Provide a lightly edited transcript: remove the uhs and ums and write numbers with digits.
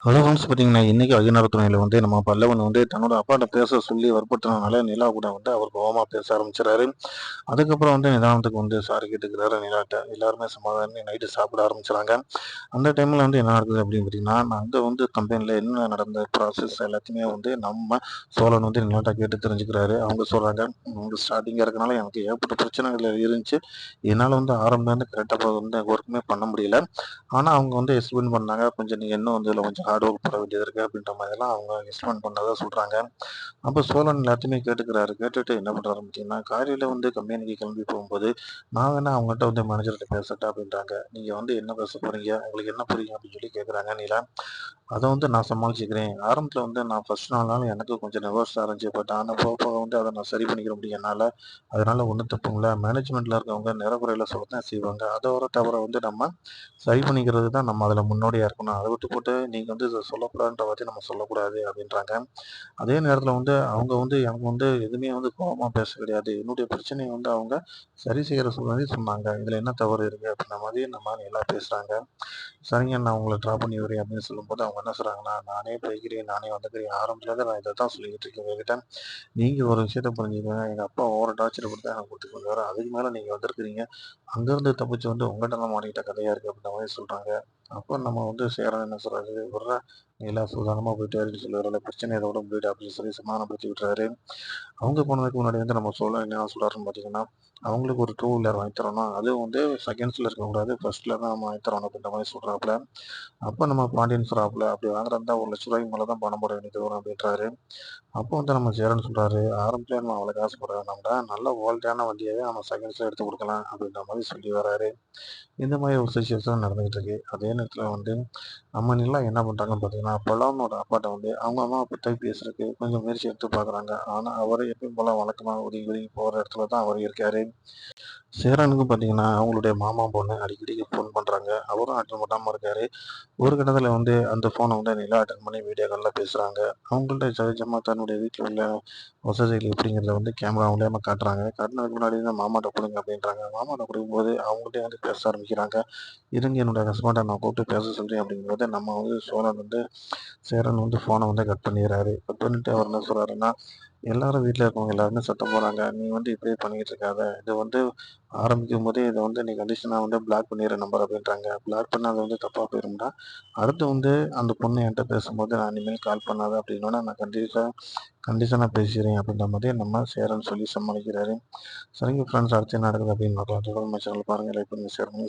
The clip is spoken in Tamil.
ஹலோ ஃப்ரெண்ட்ஸ், பார்த்தீங்கன்னா இன்னைக்கு அதிகார துணையில நம்ம பல்லவன் தன்னோட அப்பாட்ட பேச சொல்லி வற்புறுத்தினால நிலா கூட அவர் கோவமா பேச ஆரம்பிச்சுறாரு. அதுக்கப்புறம் நிதானத்துக்கு சாரி கேட்டுக்கிறாரு நிலாட்ட. எல்லாருமே சமாதானமே நைட்டு சாப்பிட ஆரம்பிச்சுறாங்க. அந்த டைம்ல என்ன நடக்குது அப்படின்னு பார்த்தீங்கன்னா, நான் அங்க கம்பெனில என்ன நடந்த ப்ராசஸ் எல்லாத்தையுமே நம்ம சோழன் நிலாட்ட கேட்டு தெரிஞ்சுக்கிறாரு. அவங்க சொல்றாங்க, ஸ்டார்டிங்கா இருக்கனால எனக்கு ஏகப்பட்ட பிரச்சனைகள் இருந்துச்சு. என்னால ஆரம்பத்துலேருந்து கரெக்டாக ஒர்க்குமே பண்ண முடியல. ஆனா அவங்க எக்ஸ்பிளைன் பண்ணாங்க. கொஞ்சம் நீங்க இன்னும் இதுல கொஞ்சம் ஹார்ட் ஒர்க் போட வேண்டியது இருக்கு அப்படின்ற மாதிரிலாம் அவங்க எக்ஸ்பிளைன் பண்ணதா சொல்றாங்க. அப்ப சோழன் எல்லாத்தையுமே கேட்டுக்கிறாரு. கேட்டுட்டு என்ன பண்றாரு பார்த்தீங்கன்னா, காலையில கம்பெனிக்கு கிளம்பி போகும்போது, நான் வேணா அவங்ககிட்ட மேனேஜர்கிட்ட பேசட்டா அப்படின்றாங்க. நீங்க என்ன பேச போறீங்க? உங்களுக்கு என்ன புரியும் அப்படின்னு சொல்லி கேட்குறாங்க நிலா. அத நான் சமாளிச்சுக்கிறேன். ஆரம்பத்துல நான் ஃபர்ஸ்ட் 4 நாள் எனக்கு கொஞ்சம் நர்வஸா இருந்துச்சு. பட் ஆனா போக போக அத நான் சரி பண்ணிக்கிற முடியும் என்னால. அதனால ஒண்ணும் தப்பும் இல்ல. மேனேஜ்மென்ட்ல இருக்கவங்க நிறகுறைகள சொல்லத்தான் செய்வாங்க. அத ஒரு தவற நம்ம சரி பண்ணிக்கிறது தான் நம்ம அதுல முன்னோடியா இருக்கணும். அத விட்டு போட்டு நீங்க இத சொல்லக்கூடாதுன்ற வார்த்தைய நம்ம சொல்லக்கூடாது அப்படின்றாங்க. அதே நேரத்துல அவங்க எனக்கு எதுவுமே கோவமா பேச கிடையாது. என்னுடைய பிரச்சனைய அவங்க சரி செய்யற மாரி சொன்னாங்க. இதுல என்ன தவறு இருக்கு? அப்படின்ற மாதிரி நம்ம எல்லாம் பேசுறாங்க. சரிங்க, நான் உங்கள ட்ராப் பண்ணி விடுறேன் அப்படின்னு சொல்லும்போது, அவங்க என்ன சொல்றாங்கன்னா, நானே போய்க்கிறேன், நானே வந்துக்கிறேன். ஆரம்பத்துலேருந்து நான் இத தான் சொல்லிக்கிட்டு இருக்கேன் உங்ககிட்ட. நீங்க ஒரு விஷயத்த புரிஞ்சுக்கங்க. எங்க அப்பா ஓவரா டார்ச்சர் குடுத்து தான் என்ன கூட்டிட்டு வந்தாரு. அதுக்கு மேல நீங்க வந்திருக்கிறீங்க. அங்கருந்து தப்பிச்சு உங்கட்ட தான் மாட்டிக்கிட்ட கதையா இருக்கு அப்படின்ற மாரி சொல்றாங்க. அப்போ நம்ம சேரன் என்ன சொல்றாரு, "விட்றா, நீ எல்லாம் சூதானமா போயிட்டு வான்னு" சொல்லுவாருல்ல. பிரச்சனைய இதோட முடியட்டும் அப்படின்னு சமாதானப்படுத்தி விட்டுறாரு. அவங்க போனதுக்கு முன்னாடி நம்ம சோழன் என்ன சொல்றாருன்னு பார்த்தீங்கன்னா, அவங்களுக்கு ஒரு டூ வீலர் வாங்கி தரணும். அதுவும் செகண்ட்ஸ்ல இருக்கக்கூடாது. ஃபர்ஸ்ட்ல தான் நம்ம வாங்கி தரணும் அப்படின்ற மாரி சொல்றாப்புல. அப்ப நம்ம பாண்டியன் சொல்றாப்புல, "அப்படி வாங்குறதா இருந்தா ரூ. 1,00,000 மேல தான் பணம் போட வேண்டியது வரும்" அப்படின்றாரு. அப்போ நம்ம சேரன் சொல்றாரு, "ஆரம்பத்திலே நம்ம அவ்வளோ காசு போட வேணாம்டா. நல்ல குவாலிட்டியான வண்டியாவே நம்ம செகண்ட்ஸ்ல எடுத்து குடுக்கலாம்" அப்படின்ற மாரி சொல்லி வராரு. இந்த மாரி ஒரு சிச்சுவேஷன் நடந்துகிட்டு இருக்கு. அதே நேரத்துல நம்ம நிலா என்ன பண்றாங்கன்னு பார்த்தீங்கன்னா, பலவனோட அப்பாட்ட அவங்க அம்மாவ பத்தி பேசுறதுக்கு கொஞ்சம் முயற்சி எடுத்து பார்க்குறாங்க. ஆனா அவரு எப்பயும் போல வழக்கமா ஒதுங்கி ஒதுங்கி போற இடத்துல தான் அவரு இருக்காரு. சேரனுக்கு பார்த்தீங்கன்னா, அவங்களுடைய மாமா பொண்ணு அடிக்கடி ஃபோன் பண்றாங்க. அவரும் அட்டெண்ட் பண்ணாம இருக்காரு. ஒரு கட்டத்துல அந்த ஃபோன நிலா அட்டெண்ட் பண்ணி வீடியோ கால்ல பேசுறாங்க. அவங்கள்ட்ட சகஜமா தன்னுடைய வீட்ல உள்ள வசதிகள் எப்படிங்கிறத கேமரா மூலியமா காட்டுறாங்க. காட்டுனதுக்கு முன்னாடி மாமாட்ட குடுங்க அப்படின்றாங்க. மாமாட்ட குடுக்கும்போது அவங்கள்ட்டயே பேச ஆரம்பிக்கிறாங்க. இருங்க, என்னோட ஹஸ்பண்ட நான் கூப்பிட்டு பேச சொல்றேன் அப்படிங்கும்போது, நம்ம சோழன் சேரன் ஃபோன கட் பண்ணிடுறாரு. கட் பண்ணிட்டு அவர் என்ன சொல்றாருன்னா, எல்லாரும் வீட்ல இருக்கவங்க எல்லாருமே சத்தம் போடுறாங்க. நீ இப்படியே பண்ணிக்கிட்டு இருக்காத. இது ஆரம்பிக்கும்போதே இத நீ கண்டிஷனா பிளாக் பண்ணிரு நம்பர் அப்படின்றாங்க. பிளாக் பண்ணா அது தப்பா போயிரும்டா. அடுத்து அந்த பொண்ணு என்ட்ட பேசும்போது நான் இனிமேல் கால் பண்ணாத அப்படின்னோனே, நான் கண்டிஷனா பேசிறேன் அப்படின்ற மாரி நம்ம சேரன் சொல்லி சமாளிக்கிறாரு. சரிங்க ஃப்ரெண்ட்ஸ், அடுத்து என்ன நடக்குது அப்படின்னு பார்க்கலாம். தொடர்ந்து நம்ம சேனல பாருங்க. லைக் பண்ணுங்க, ஷேர் பண்ணுங்க.